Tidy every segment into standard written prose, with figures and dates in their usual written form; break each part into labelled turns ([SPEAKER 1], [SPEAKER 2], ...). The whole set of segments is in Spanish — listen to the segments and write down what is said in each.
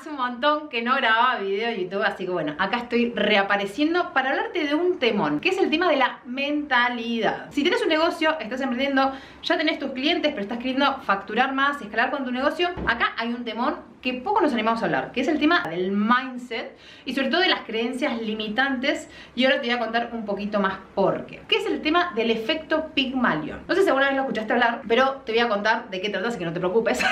[SPEAKER 1] un montón que no grababa video de YouTube, así que bueno, acá estoy reapareciendo para hablarte de un temón, que es el tema de la mentalidad. Si tienes un negocio, estás emprendiendo, ya tenés tus clientes, pero estás queriendo facturar más, escalar con tu negocio, acá hay un temón que poco nos animamos a hablar, que es el tema del mindset y sobre todo de las creencias limitantes, y ahora te voy a contar un poquito más por qué. ¿Qué es el tema del efecto Pygmalion? No sé si alguna vez lo escuchaste hablar, pero te voy a contar de qué trata, así que no te preocupes.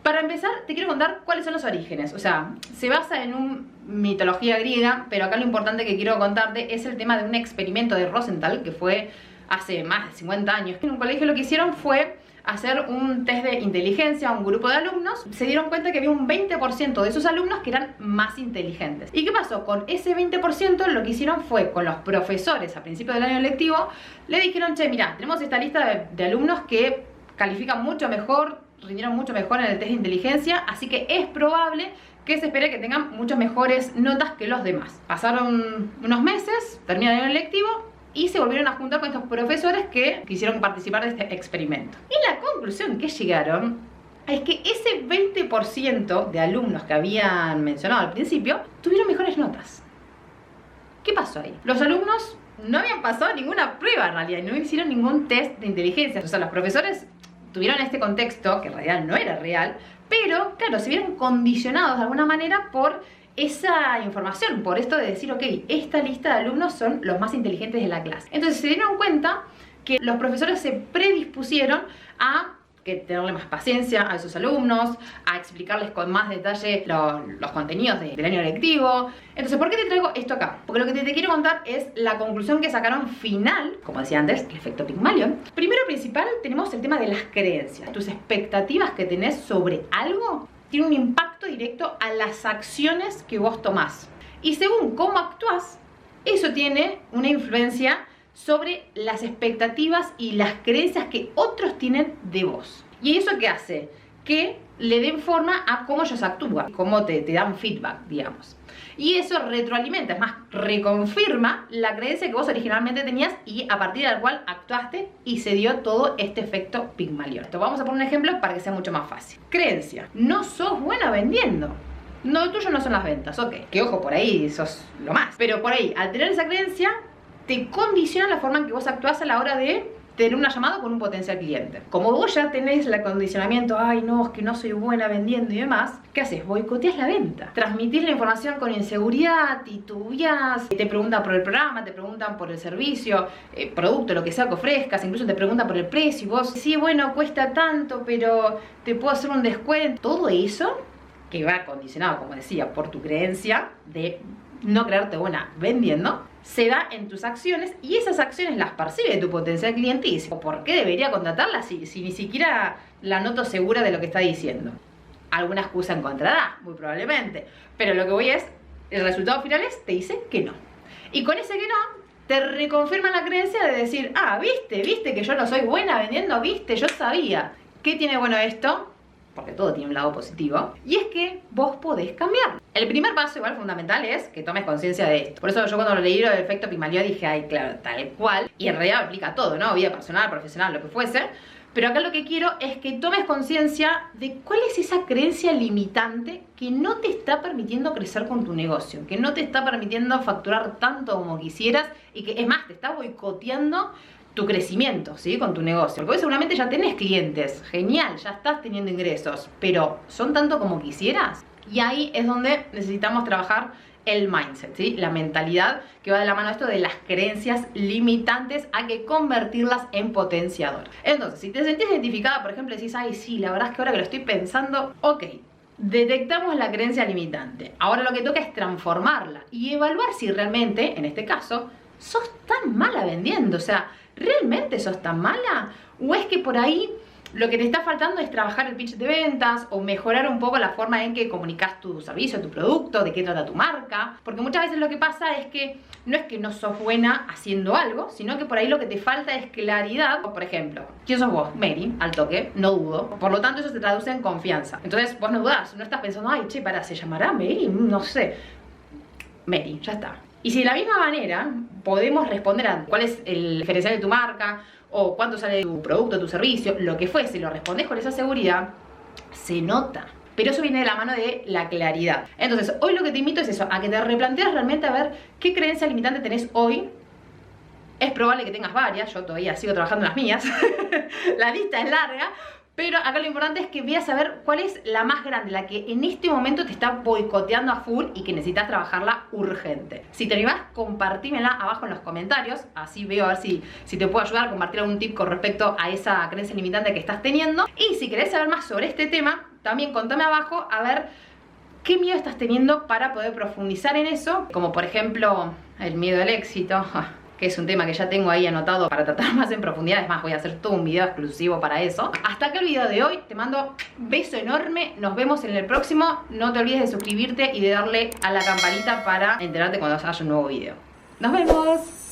[SPEAKER 1] Para empezar, te quiero contar cuáles son los orígenes. O sea, se basa en una mitología griega, pero acá lo importante que quiero contarte es el tema de un experimento de Rosenthal, que fue hace más de 50 años. En un colegio lo que hicieron fue hacer un test de inteligencia a un grupo de alumnos. Se dieron cuenta que había un 20% de esos alumnos que eran más inteligentes. ¿Y qué pasó? Con ese 20% lo que hicieron fue, con los profesores a principio del año lectivo, le dijeron, che, mirá, tenemos esta lista de alumnos que califican mucho mejor, rindieron mucho mejor en el test de inteligencia, así que es probable que se espere que tengan muchas mejores notas que los demás. Pasaron unos meses, termina el año lectivo, y se volvieron a juntar con estos profesores que quisieron participar de este experimento. Y la conclusión que llegaron es que ese 20% de alumnos que habían mencionado al principio tuvieron mejores notas. ¿Qué pasó ahí? Los alumnos no habían pasado ninguna prueba en realidad, no hicieron ningún test de inteligencia. O sea, los profesores tuvieron este contexto, que en realidad no era real, pero claro, se vieron condicionados de alguna manera por esa información, por esto de decir, ok, esta lista de alumnos son los más inteligentes de la clase. Entonces se dieron cuenta que los profesores se predispusieron a tenerle más paciencia a esos alumnos, a explicarles con más detalle los contenidos del año lectivo. Entonces, ¿por qué te traigo esto acá? Porque lo que te quiero contar es la conclusión que sacaron final, como decía antes, el efecto Pygmalion. Primero principal, tenemos el tema de las creencias. Tus expectativas que tenés sobre algo tiene un impacto directo a las acciones que vos tomás. Y según cómo actúas, eso tiene una influencia sobre las expectativas y las creencias que otros tienen de vos. ¿Y eso qué hace? Que le den forma a cómo ellos actúan, cómo te dan feedback, digamos. Y eso retroalimenta, es más, reconfirma la creencia que vos originalmente tenías y a partir de la cual actuaste y se dio todo este efecto Pygmalion. Esto vamos a poner un ejemplo para que sea mucho más fácil. Creencia: no sos buena vendiendo. No, lo tuyo no son las ventas, ok. Que ojo, por ahí sos lo más. Pero por ahí, al tener esa creencia, te condiciona la forma en que vos actuás a la hora de tener una llamada con un potencial cliente. Como vos ya tenés el condicionamiento, ay no, es que no soy buena vendiendo y demás, ¿qué haces? Boicoteás la venta. Transmitís la información con inseguridad, titubeás, te preguntan por el programa, te preguntan por el servicio, producto, lo que sea que ofrezcas, incluso te preguntan por el precio y vos, sí, bueno, cuesta tanto, pero te puedo hacer un descuento. Todo eso, que va condicionado, como decía, por tu creencia de no creerte buena vendiendo, se da en tus acciones y esas acciones las percibe tu potencial cliente y dice, ¿por qué debería contratarla si ni siquiera la noto segura de lo que está diciendo? Alguna excusa encontrará, muy probablemente, pero lo que voy es, el resultado final es, te dice que no. Y con ese que no, te reconfirma la creencia de decir, ah, viste que yo no soy buena vendiendo, viste, yo sabía. ¿Qué tiene bueno esto? Porque todo tiene un lado positivo, y es que vos podés cambiar. El primer paso igual fundamental es que tomes conciencia de esto. Por eso yo cuando leí lo del efecto Pygmalion dije, ay, claro, tal cual. Y en realidad aplica todo, ¿no? Vida personal, profesional, lo que fuese. Pero acá lo que quiero es que tomes conciencia de cuál es esa creencia limitante que no te está permitiendo crecer con tu negocio, que no te está permitiendo facturar tanto como quisieras y que, es más, te está boicoteando tu crecimiento, ¿sí? Con tu negocio. Porque hoy seguramente ya tenés clientes, genial, ya estás teniendo ingresos, pero ¿son tanto como quisieras? Y ahí es donde necesitamos trabajar el mindset, ¿sí? La mentalidad que va de la mano a esto de las creencias limitantes, a que convertirlas en potenciador. Entonces, si te sentís identificada, por ejemplo, decís, ay, sí, la verdad es que ahora que lo estoy pensando, ok, detectamos la creencia limitante. Ahora lo que toca es transformarla y evaluar si realmente, en este caso, sos tan mala vendiendo. O sea, ¿realmente sos tan mala? ¿O es que por ahí lo que te está faltando es trabajar el pitch de ventas o mejorar un poco la forma en que comunicas tu servicio, tu producto, de qué trata tu marca? Porque muchas veces lo que pasa es que no sos buena haciendo algo, sino que por ahí lo que te falta es claridad. Por ejemplo, ¿quién sos vos? Mary, al toque, no dudo. Por lo tanto, eso se traduce en confianza. Entonces, vos no dudás, no estás pensando, ay, che, ¿se llamará Mary? No sé. Mary, ya está. Y si de la misma manera podemos responder a cuál es el diferencial de tu marca o cuánto sale tu producto, tu servicio, lo que fuese, lo respondés con esa seguridad, se nota. pero eso viene de la mano de la claridad. Entonces, hoy lo que te invito es eso, a que te replantees realmente a ver qué creencia limitante tenés hoy. Es probable que tengas varias, yo todavía sigo trabajando en las mías, la lista es larga, pero acá lo importante es que veas a ver cuál es la más grande, la que en este momento te está boicoteando a full y que necesitas trabajarla urgente. Si te animás, compartímela abajo en los comentarios, así veo a ver si te puedo ayudar a compartir algún tip con respecto a esa creencia limitante que estás teniendo. Y si querés saber más sobre este tema, también contame abajo a ver qué miedo estás teniendo para poder profundizar en eso, como por ejemplo el miedo al éxito, que es un tema que ya tengo ahí anotado para tratar más en profundidad. Es más, voy a hacer todo un video exclusivo para eso. Hasta acá el video de hoy. Te mando un beso enorme. Nos vemos en el próximo. No te olvides de suscribirte y de darle a la campanita para enterarte cuando haya un nuevo video. ¡Nos vemos!